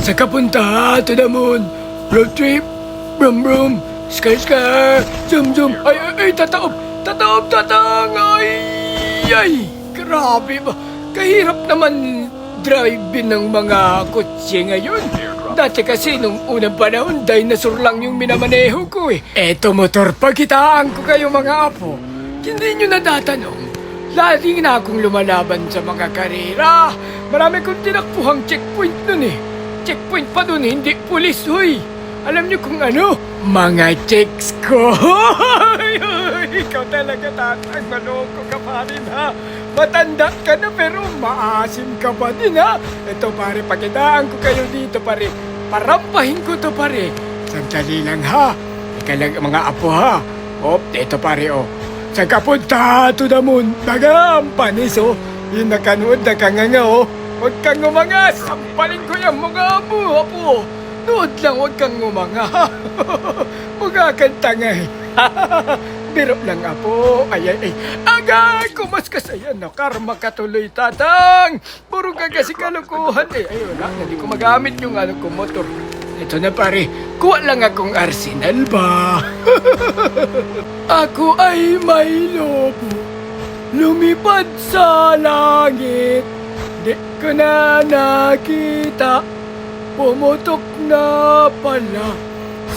Sa kapunta to the moon. Road trip. Brum brum. Sky sky. Zoom zoom. Ay, tataob. Tatang. Ay. Grabe ba? Kahirap naman drive-in ng mga kotse ngayon. Dati kasi nung unang panahon, dinosaur lang yung minamaneho ko eh. Eto motor, pagkitaan ko kayo mga apo. Hindi nyo natatanong. Lagi na akong lumalaban sa mga karera. Marami kong tinakpuhang checkpoint nun eh. Checkpoint pa dun, hindi pulis, huy. Alam nyo kung ano? Mga checks ko. Ikaw talaga tatang, maloko ka pa rin ha. Matanda ka na pero maasim ka pa din ha. Ito pare, pakitaan ko kayo dito pare. Parampahin ko to pare. Sandali lang ha. Ika lang mga apo ha. Ito pare Sa kapunta to the moon. Nagampanis Yung nakanood na kanganga Huwag kang umanga. Sampalin ko yung mga apo. Nood lang, huwag kang umanga. Mukha kang tanga Biro lang apo. Ay. Agay, kumaskas. Ayan na, karma katuloy tatang. Puro ka kasi kalukuhan wala, hindi ko magamit yung motor. Ito na pare, kuha lang akong arsenal ba? Ako ay may lobo. Lumipad sa langit. Di ko na nakita. Pumutok na pala.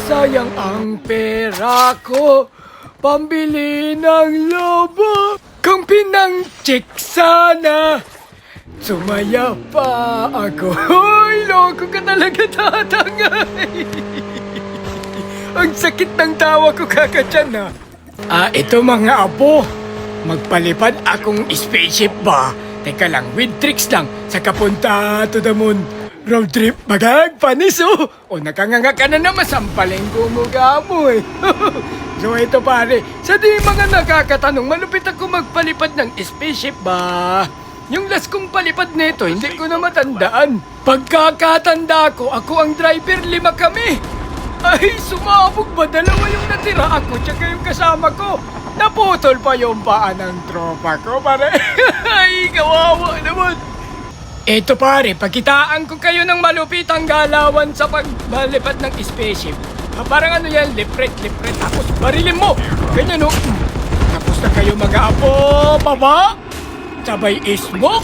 Sayang ang pera ko. Pambili ng lobo. Kung pinang-check sana. Sumaya pa ako. Hoy, loko ka talaga tatangay. Ang sakit ng tawa ko kakadyan ito mga apo. Magpalipad akong spaceship ba? Teka lang, with tricks lang. Sa kapunta to the moon. Road trip, magagpanis nakanganga ka na naman, sampaling gumuga mo So ito pare, sa di mga nakakatanong, malupit ako magpalipad ng spaceship ba? Yung last kong palipad nito, hindi ko na matandaan. Pagkakatanda ko, ako ang driver, 5 kami. Ay, sumabog ba? 2 yung natira, ako tsaka yung kasama ko. Naputol pa yung paa ng tropa ko, pare. Ay, kawawa naman. Eto pare, pakitaan ko kayo ng malupitang galawan sa pagbalipad ng spaceship. Parang yan, lipret. Tapos barilin mo. Ganyan Tapos na kayo mga apo, baba. Sabay smoke.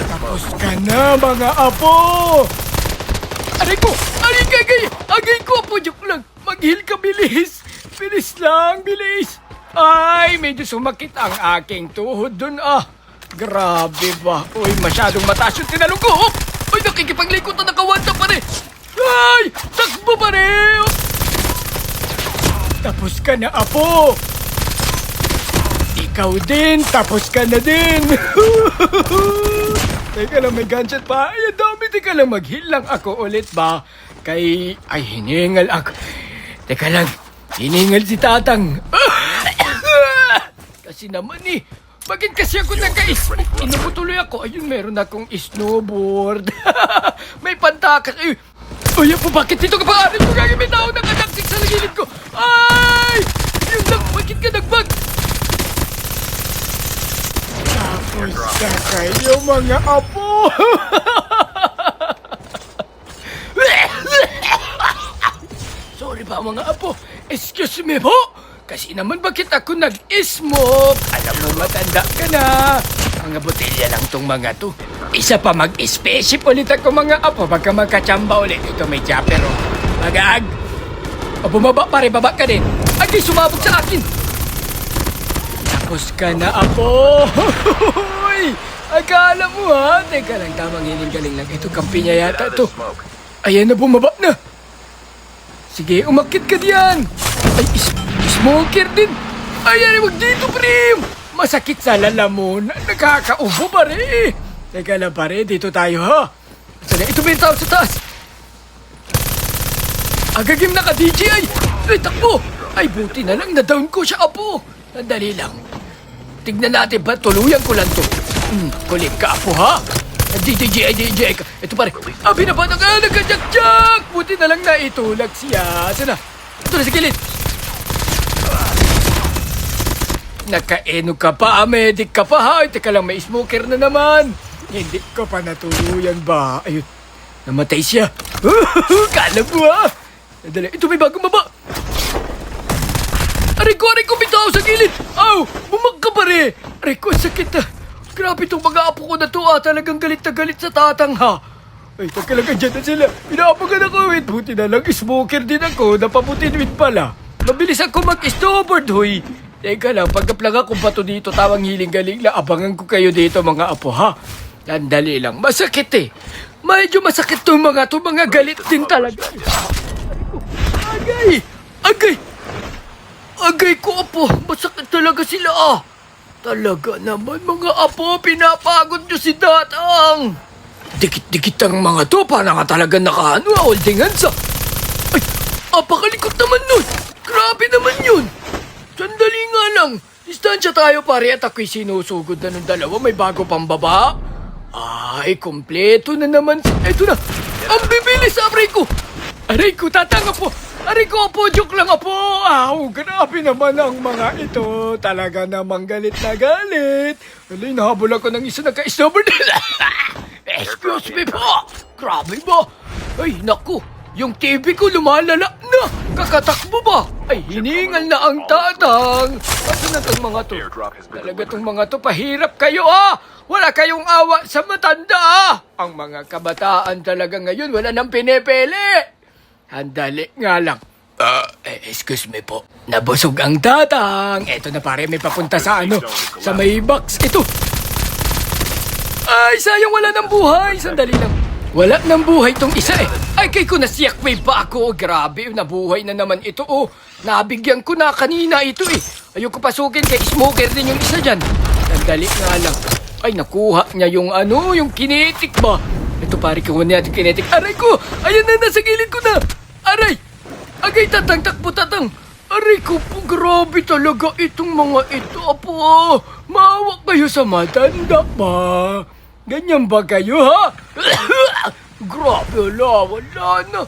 Tapos ka na mga apo. Aray ko, agay ko apo, joke lang. Mag-heal ka, bilis. Bilis lang, bilis. Ay, medyo sumakit ang aking tuhod dun Grabe ba? Uy, masyadong mataas yung tinalong ko. Uy, nakikipaglikot na nakawanta pa rin. Ay, takbo pa rin. Tapos ka na, apo. Ikaw din, tapos ka na din. Teka lang, may gunshot pa. Ay, dami. Teka lang, mag-heal lang ako ulit ba? Ay, hiningal ako. Teka lang, hiningal si tatang. Kasi naman bakit kasi ako naka-smoke? Inuputuloy ako. Ayun, meron akong snowboard. May pantakas. Ay, po, bakit dito ka pa? Ano ko may tao nakadagsik sa gilid ko? Ay! Yun lang, bakit ka nagbag? Tapos na kayo, mga apo. Sorry pa, mga apo. Excuse me po. Kasi naman bakit ako nag-smoke? Alam mo, matanda ka na. Mga botelya lang tong mga to. Isa pa mag-spaceship ulit ako mga apo. Baka magkachamba ulit. Ito may chopper Mag-ag. Bumaba pare, baba ka din. Ay, sumabog sa akin. Tapos ka na apo. Akala mo Teka lang, tamang hiling-galing lang. Ito, kampi niya yata to. Ayan na, bumaba na. Sige, umakit ka diyan. Ay, smoker din. Ayan, wag dito, prim. Masakit sa lalamunan. Nakakaubo, pare. Teka lang, pare. Dito tayo, ha? Sana, ito may tao sa taas. Agagim na ka, DJ. Ay, takbo. Ay, buti na lang. Na-down ko siya, apo. Sandali lang. Tignan natin ba? Tuluyan ko lang to. Kulit ka, apo, ha? DJ. Ito, pare. Binaba na ka. Nagkajak-jak. Buti na lang na itulak siya. Sana. Ito na sa gilid. Nakaeno ka pa, medic ka pa ha. Teka lang, may smoker na naman. Hindi ko pa natuluyan ba? Ayun. Namatay siya. Kala mo ha? Dali, ito may bagong baba. Aray ko, bitaw sa gilid. Aw, bumagka pa rin. Aray ko, sakit na. Grabe itong mga apo ko na to talagang galit na galit sa tatang ha. Ay, tagkalaga dyan na sila. Pinaapagan ako, wait. Buti na lang, smoker din ako. Napaputinwit pala. Mabilis ako mag-snowboard, huy. Teka lang, pagkaplang ako bato dito, tawang hiling-galing lang. Abangan ko kayo dito, mga apo, ha? Sandali lang. Masakit eh. Medyo masakit itong mga galit din talaga. Agay! Agay! Agay ko, apo. Masakit talaga sila, ah. Talaga naman, mga apo. Pinapagod nyo si Datang. Dikit-dikit ang mga to, parang nga talaga holding hands ah. Ay, apakalikot naman nun. Grabe naman yun. Sandali nga lang. Distansya tayo pare at ako'y sinusugod na ng dalawa. May bago pang baba. Ay, kompleto na naman. Eto na. Ang bibilis, aray ko. Aray ko, tatanga po. Aray ko, apo, joke lang apo. Grabe naman ang mga ito. Talaga namang galit na galit. Alay, nahabol ako ng isa nagka-snowboard. Excuse me po! Grabe ba? Ay, naku! Yung TV ko lumalala na! Kakatakbo ba? Ay, hiningal na ang tatang! Ba't na itong mga to? Talaga itong mga to, pahirap kayo Wala kayong awa sa matanda Ang mga kabataan talaga ngayon, wala nang pinipili! Handali nga lang. Excuse me po. Nabusog ang tatang. Eto na pare, may papunta sa sa may box. Ito! Ay, sayang wala ng buhay. Sandali lang. Wala ng buhay tong isa eh. Ay, kay ko nasiyakway pa ako. Grabe, nabuhay na naman ito Nabigyan ko na kanina ito eh. Ayoko pasukin kay smoker din yung isa dyan. Sandali nga lang. Ay, nakuha niya yung yung kinetic ba? Ito pare, kuha niya yung kinetic. Aray ko! Ayan na, nasa gilid ko na! Aray! Agay, tatang, takbo, tatang! Aray ko po, grabe talaga itong mga ito, apo. Maawa kayo sa matanda pa. Ganyan ba kayo, ha? Grabe, wala na.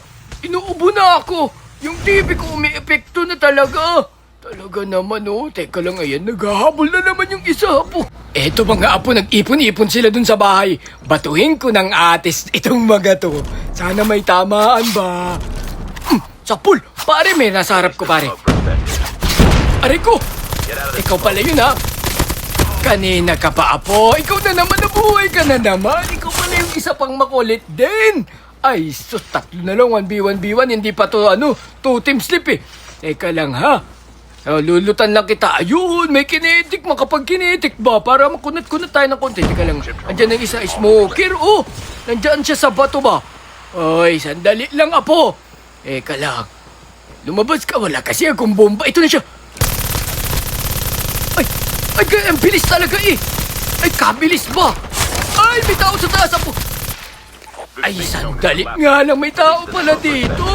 Inuubo na ako. Yung TV ko umi-epekto na talaga. Talaga naman, Teka lang, ayan, naghahabol na naman yung isa, apo. Eto mga apo, nag-ipon-ipon sila dun sa bahay. Batuhin ko ng atis itong mga to. Sana may tamaan ba? Sapul! Pare, may nasa harap ko, pare. Aray ko! Ikaw pala yun, ha? Kanina ka pa, apo. Ikaw na naman, nabuhay ka na naman. Ikaw pala yung isa pang makulit din. Ay, sus, tatlo na lang, 1v1v1. Hindi pa to, 2-team sleep eh. Teka lang, ha? Lulutan lang kita. Ayun, may kinetic. Makapag-kinetic ba? Para makunat-kunat tayo ng konti. Teka lang, andyan ang isa, smoker. Nandyan siya sa bato ba? Ay, sandali lang, apo. Teka lang. Lumabas ka, wala kasi akong bomba. Ito na siya. Ay, ang bilis talaga eh. Ay, kabilis ba? Ay, may tao sa taas po. Ay, sandali nga lang, may tao pala dito.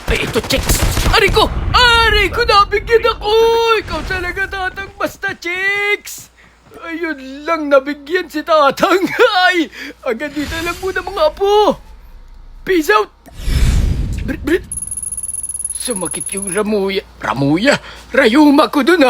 Ay, ito, chicks. Aray ko, nabigyan ako. Ikaw talaga, tatang, basta chicks. Ayun lang, nabigyan si tatang. Ay, agad dito lang muna mga apo. Peace out. Brit. Sumakit yung Ramuya? Rayuma ko dun